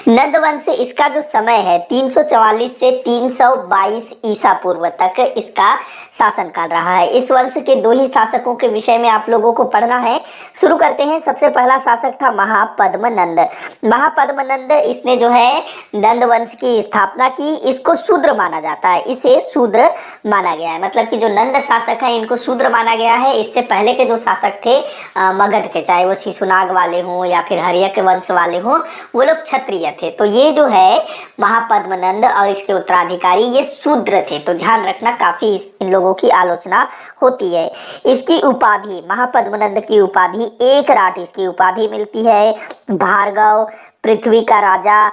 नंद वंश इसका जो समय है 344 से 322 ईसा पूर्व तक इसका शासनकाल रहा है। इस वंश के दो ही शासकों के विषय में आप लोगों को पढ़ना है। शुरू करते हैं। सबसे पहला शासक था महापद्मनंद। महापद्मनंद इसने जो है नंद वंश की स्थापना की। इसको शूद्र माना जाता है, इसे शूद्र माना गया है। मतलब कि जो नंद शासक है इनको शूद्र माना गया है। इससे पहले के जो शासक थे मगध के, चाहे वो शिशुनाग वाले हों या फिर हर्यक वंश वाले हों, वो लोग क्षत्रिय थे। तो ये जो है महापद्मनंद और इसके उत्तराधिकारी ये शूद्र थे। तो ध्यान रखना, काफी इन लोगों की आलोचना होती है। इसकी उपाधि, महापद्मनंद की उपाधि एक राट इसकी उपाधि मिलती है। भार्गव, पृथ्वी का राजा,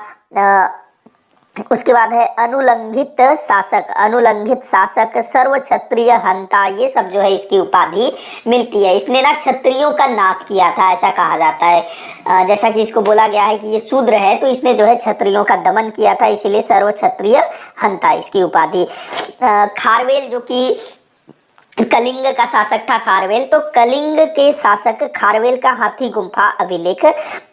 उसके बाद है अनुलंघित शासक, अनुलंघित शासक, सर्व क्षत्रिय हंता, ये सब जो है इसकी उपाधि मिलती है। इसने ना क्षत्रियों का नाश किया था, ऐसा कहा जाता है। जैसा कि इसको बोला गया है कि ये शूद्र है, तो इसने जो है क्षत्रियों का दमन किया था, इसीलिए सर्व क्षत्रिय हंता इसकी उपाधि। खारवेल जो कि कलिंग का शासक था, खारवेल, तो कलिंग के शासक खारवेल का हाथी गुम्फा अभिलेख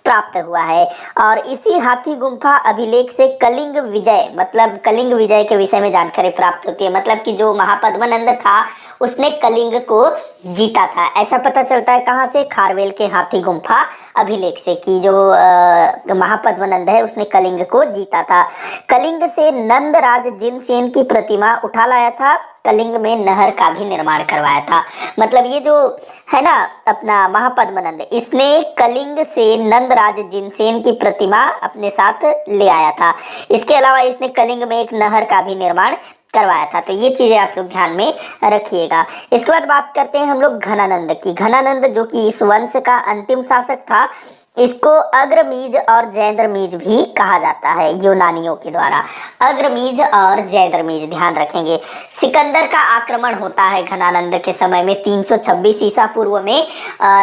प्राप्त हुआ है। और इसी हाथी गुम्फा अभिलेख से कलिंग विजय, मतलब कलिंग विजय के विषय में जानकारी प्राप्त होती है। मतलब कि जो महापद्मनंद था उसने कलिंग को जीता था, ऐसा पता चलता है। कहाँ से? खारवेल के हाथी गुम्फा अभिलेख से, कि जो महापद्मनंद है उसने कलिंग को जीता था। कलिंग से नंदराज जिनसेन की प्रतिमा उठा लाया था। कलिंग में नहर का भी निर्माण करवाया था। मतलब ये जो है ना अपना महापद्मनंद, इसने कलिंग से नंदराज जिनसेन की प्रतिमा अपने साथ ले आया था। इसके अलावा इसने कलिंग में एक नहर का भी निर्माण करवाया था। तो ये चीजें आप लोग ध्यान में रखिएगा। इसके बाद बात करते हैं हम लोग घनानंद की। घनानंद जो कि इस वंश का अंतिम शासक था, इसको अग्रमीज और जैंद्रमीज भी कहा जाता है यूनानियों के द्वारा। अग्रमीज और जैंद्रमीज, ध्यान रखेंगे। सिकंदर का आक्रमण होता है घनानंद के समय में 326 ईसा पूर्व में,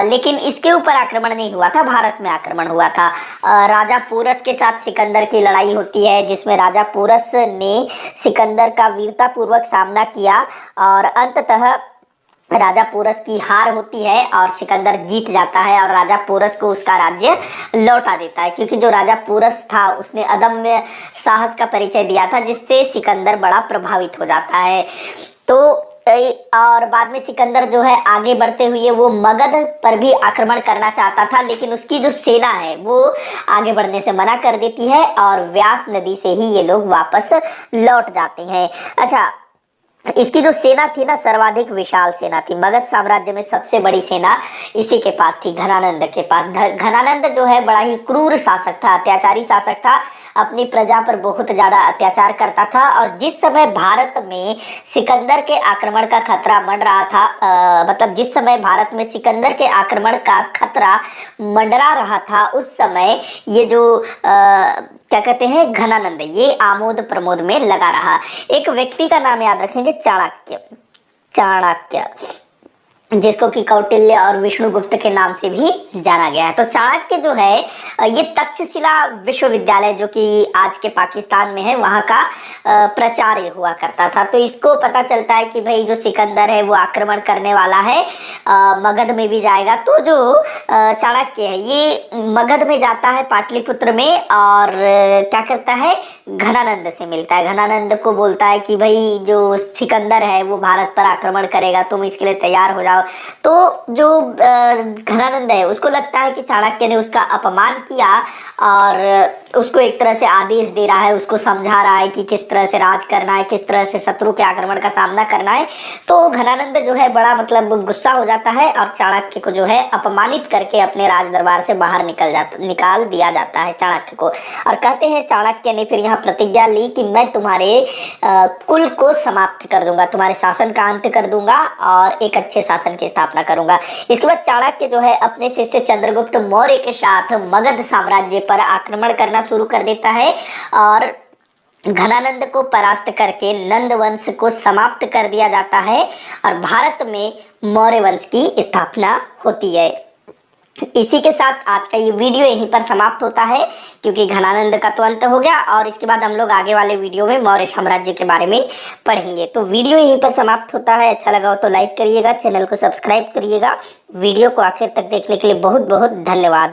लेकिन इसके ऊपर आक्रमण नहीं हुआ था, भारत में आक्रमण हुआ था। राजा पोरस के साथ सिकंदर की लड़ाई होती है, जिसमें राजा पोरस ने सिकंदर का वीरतापूर्वक सामना किया और अंततः राजा पोरस की हार होती है और सिकंदर जीत जाता है और राजा पोरस को उसका राज्य लौटा देता है। क्योंकि जो राजा पोरस था उसने अदम्य साहस का परिचय दिया था, जिससे सिकंदर बड़ा प्रभावित हो जाता है। तो और बाद में सिकंदर जो है आगे बढ़ते हुए वो मगध पर भी आक्रमण करना चाहता था, लेकिन उसकी जो सेना है वो आगे बढ़ने से मना कर देती है और व्यास नदी से ही ये लोग वापस लौट जाते हैं। अच्छा, इसकी जो सेना थी ना, सर्वाधिक विशाल सेना थी। मगध साम्राज्य में सबसे बड़ी सेना इसी के पास थी, घनानंद के पास। घनानंद जो है बड़ा ही क्रूर शासक था, अत्याचारी शासक था। अपनी प्रजा पर बहुत ज़्यादा अत्याचार करता था। और जिस समय भारत में सिकंदर के आक्रमण का खतरा मंडरा रहा था, मतलब जिस समय भारत में सिकंदर के आक्रमण का खतरा मंडरा रहा था, उस समय ये जो क्या कहते हैं घनानंद, ये आमोद प्रमोद में लगा रहा। एक व्यक्ति का नाम याद रखेंगे, चाणक्य। चाणक्य जिसको कि कौटिल्य और विष्णुगुप्त के नाम से भी जाना गया है। तो चाणक्य जो है ये तक्षशिला विश्वविद्यालय जो कि आज के पाकिस्तान में है, वहाँ का प्राचार्य हुआ करता था। तो इसको पता चलता है कि भाई जो सिकंदर है वो आक्रमण करने वाला है, मगध में भी जाएगा। तो जो चाणक्य है ये मगध में जाता है, पाटलिपुत्र में, और क्या करता है घनानंद से मिलता है। घनानंद को बोलता है कि भाई जो सिकंदर है वो भारत पर आक्रमण करेगा, तुम इसके लिए तैयार हो जाओ। तो जो घनानंद है उसको लगता है कि चाणक्य ने उसका अपमान किया और उसको एक तरह से आदेश दे रहा है, उसको समझा रहा है कि किस तरह से राज करना है, किस तरह से शत्रु के आक्रमण का सामना करना है। तो घनानंद जो है बड़ा मतलब गुस्सा हो जाता है और चाणक्य को जो है अपमानित करके अपने राज दरबार से बाहर निकाल दिया जाता है चाणक्य को। और कहते हैं चाणक्य ने फिर यहाँ प्रतिज्ञा ली कि मैं तुम्हारे कुल को समाप्त कर दूंगा, तुम्हारे शासन का अंत कर दूंगा और एक अच्छे शासन की स्थापना करूंगा। इसके बाद चाणक्य जो है अपने शिष्य चंद्रगुप्त मौर्य के साथ मगध साम्राज्य पर आक्रमण करना शुरू कर देता है और घनानंद को परास्त करके नंद वंश को समाप्त कर दिया जाता है और भारत में मौर्य वंश की स्थापना होती है। इसी के साथ आज का ये वीडियो यहीं पर समाप्त होता है, क्योंकि घनानंद का तो अंत हो गया और इसके बाद हम लोग आगे वाले वीडियो में मौर्य साम्राज्य के बारे में पढ़ेंगे। तो वीडियो यहीं पर समाप्त होता है। अच्छा लगा हो तो लाइक करिएगा, चैनल को सब्सक्राइब करिएगा। वीडियो को आखिर तक देखने के लिए बहुत बहुत धन्यवाद।